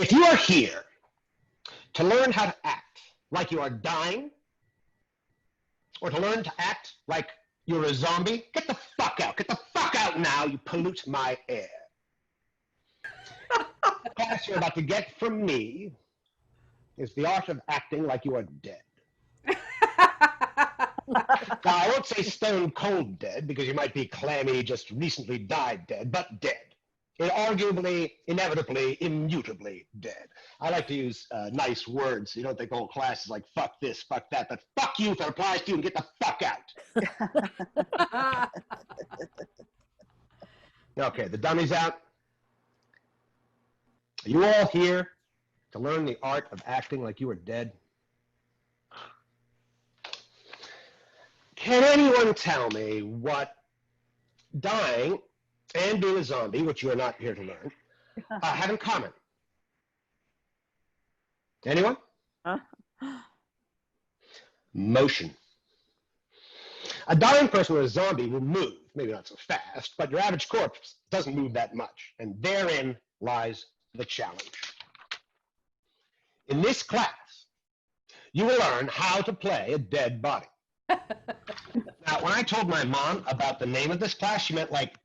If you are here to learn how to act like you are dying, or to learn to act like you're a zombie, get the fuck out. Get the fuck out now, you pollute my air. The class you're about to get from me is the art of acting like you are dead. Now, I won't say stone cold dead, because you might be clammy, just recently died dead, but dead. Inarguably, inevitably, immutably dead. I like to use nice words, so you don't think the whole class is like, fuck this, fuck that, but fuck you if it applies to you, and get the fuck out. Okay, the dummy's out. Are you all here to learn the art of acting like you are dead? Can anyone tell me what dying and being a zombie, which you are not here to learn, have in common? Anyone? Motion. A dying person or a zombie will move, maybe not so fast, but your average corpse doesn't move that much, and therein lies the challenge. In this class, you will learn how to play a dead body. Now, when I told my mom about the name of this class, she meant like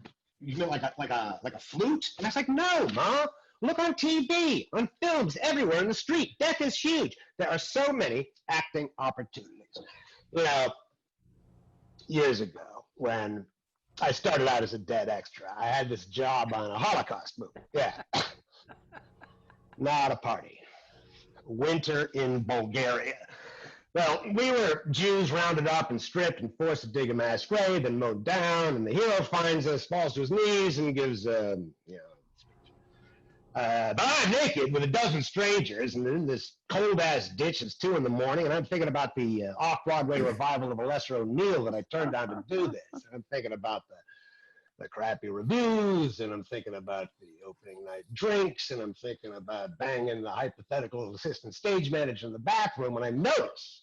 a flute, and I was like, no, Mom, look on TV, on films, everywhere in the street. Death is huge. There are so many acting opportunities. You know, years ago, when I started out as a dead extra, I had this job on a Holocaust movie. Yeah, not a party. Winter in Bulgaria. Well, we were Jews rounded up and stripped and forced to dig a mass grave and mowed down, and the hero finds us, falls to his knees, and gives, speech. But I'm naked with a dozen strangers, and in this cold-ass ditch. It's 2 a.m, and I'm thinking about the off-Broadway revival of A Lesser O'Neal that I turned down to do this. And I'm thinking about the crappy reviews, and I'm thinking about the opening night drinks, and I'm thinking about banging the hypothetical assistant stage manager in the bathroom, when I notice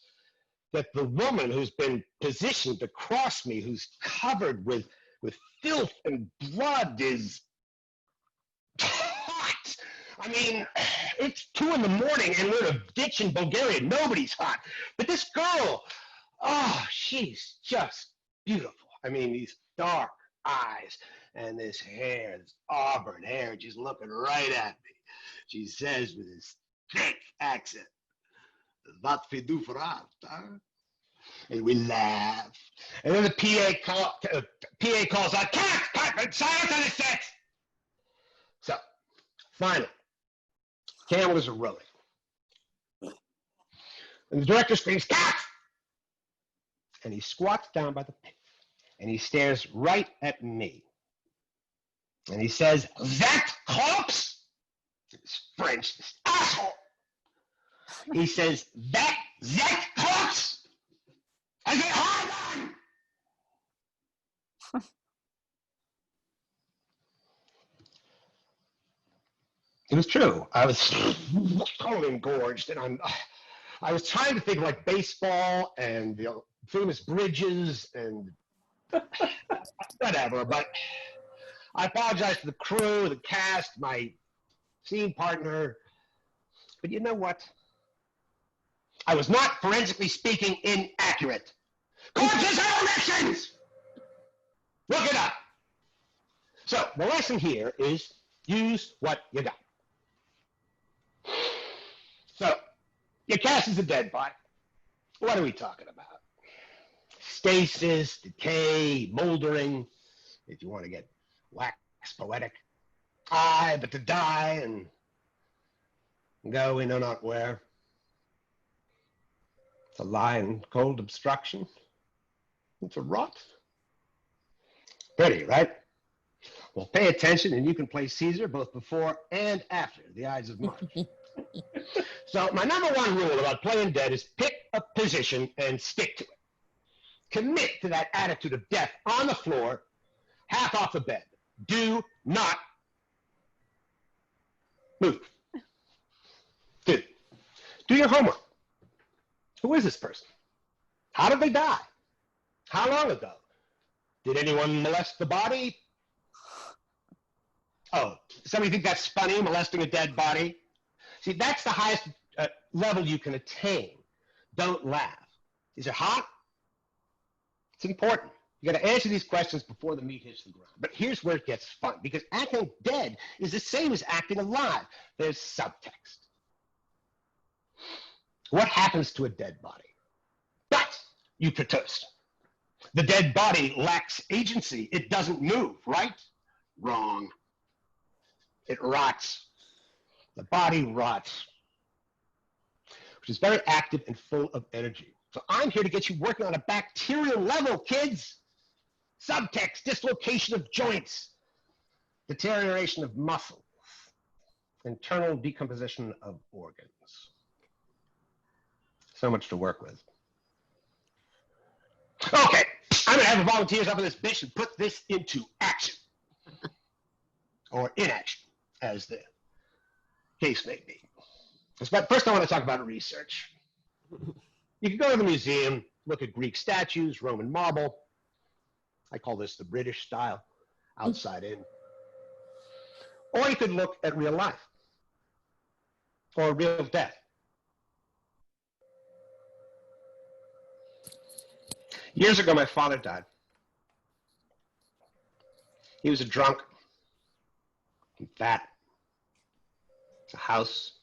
that the woman who's been positioned to cross me, who's covered with filth and blood, is hot. I mean, it's 2 a.m, and we're in a ditch in Bulgaria. Nobody's hot. But this girl, oh, she's just beautiful. I mean, these dark eyes and this hair, this auburn hair, just looking right at me. She says with this thick accent, "What we do for art, huh?" And we laugh. And then the PA calls out, "Cut, silence on the set." So, finally, cameras are rolling. And the director screams, "Cut!" And he squats down by the pit. And he stares right at me. And he says, "That corpse?" It's French, this asshole. He says, that corpse? I say, hold on! It was true. I was totally engorged, and I was trying to think of like baseball and the famous bridges and whatever, but I apologize to the crew, the cast, my scene partner, but you know what? I was not, forensically speaking, inaccurate. Corpses have erections! Look it up. So the lesson here is use what you got. So your cast is a dead body. What are we talking about? Stasis, decay, moldering, if you want to get wax poetic. Aye, but to die and go we know not where. It's a lie and cold obstruction. It's a rot. Pretty, right? Well, pay attention and you can play Caesar both before and after the Ides of March. So my #1 rule about playing dead is pick a position and stick to it. Commit to that attitude of death on the floor, half off the bed. Do not move. Do your homework. Who is this person? How did they die? How long ago? Did anyone molest the body? Oh, somebody think that's funny, molesting a dead body? See, that's the highest level you can attain. Don't laugh. Is it hot? It's important. You got to answer these questions before the meat hits the ground. But here's where it gets fun, because acting dead is the same as acting alive. There's subtext. What happens to a dead body? But you protest. The dead body lacks agency. It doesn't move, right? Wrong. It rots. The body rots, which is very active and full of energy. So I'm here to get you working on a bacterial level, kids. Subtext, dislocation of joints, deterioration of muscles, internal decomposition of organs. So much to work with. Okay, I'm gonna have the volunteers up in this bitch and put this into action. Or inaction, as the case may be. But first I want to talk about research. You can go to the museum, look at Greek statues, Roman marble. I call this the British style, outside in. Or you could look at real life, or real death. Years ago, my father died. He was a drunk, and fat. It's a house.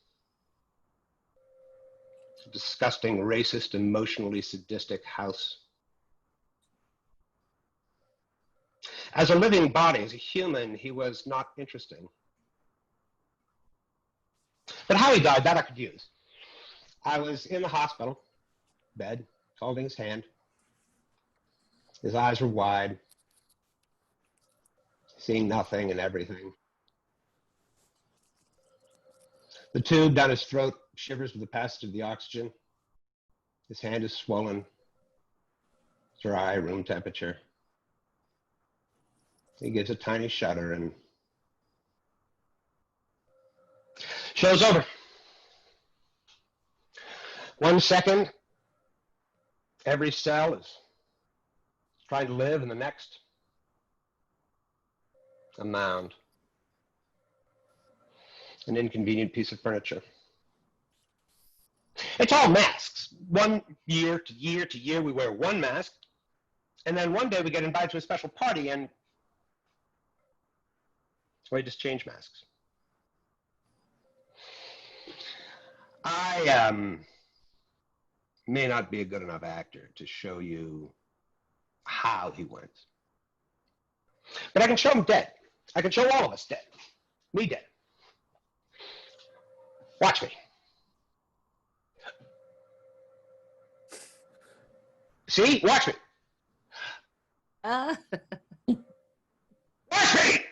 It's a disgusting, racist, emotionally sadistic house. As a living body, as a human, he was not interesting. But how he died, that I could use. I was in the hospital bed, holding his hand. His eyes were wide, seeing nothing and everything. The tube down his throat shivers with the passage of the oxygen. His hand is swollen, dry, room temperature. He gives a tiny shudder and show's over. 1 second, every cell is trying to live, and the next, a mound, an inconvenient piece of furniture. It's all masks. 1 year to year to year, we wear one mask, and then one day we get invited to a special party, and we just change masks. I may not be a good enough actor to show you how he went. But I can show him dead. I can show all of us dead. Me dead. Watch me. See? Watch me. Watch me!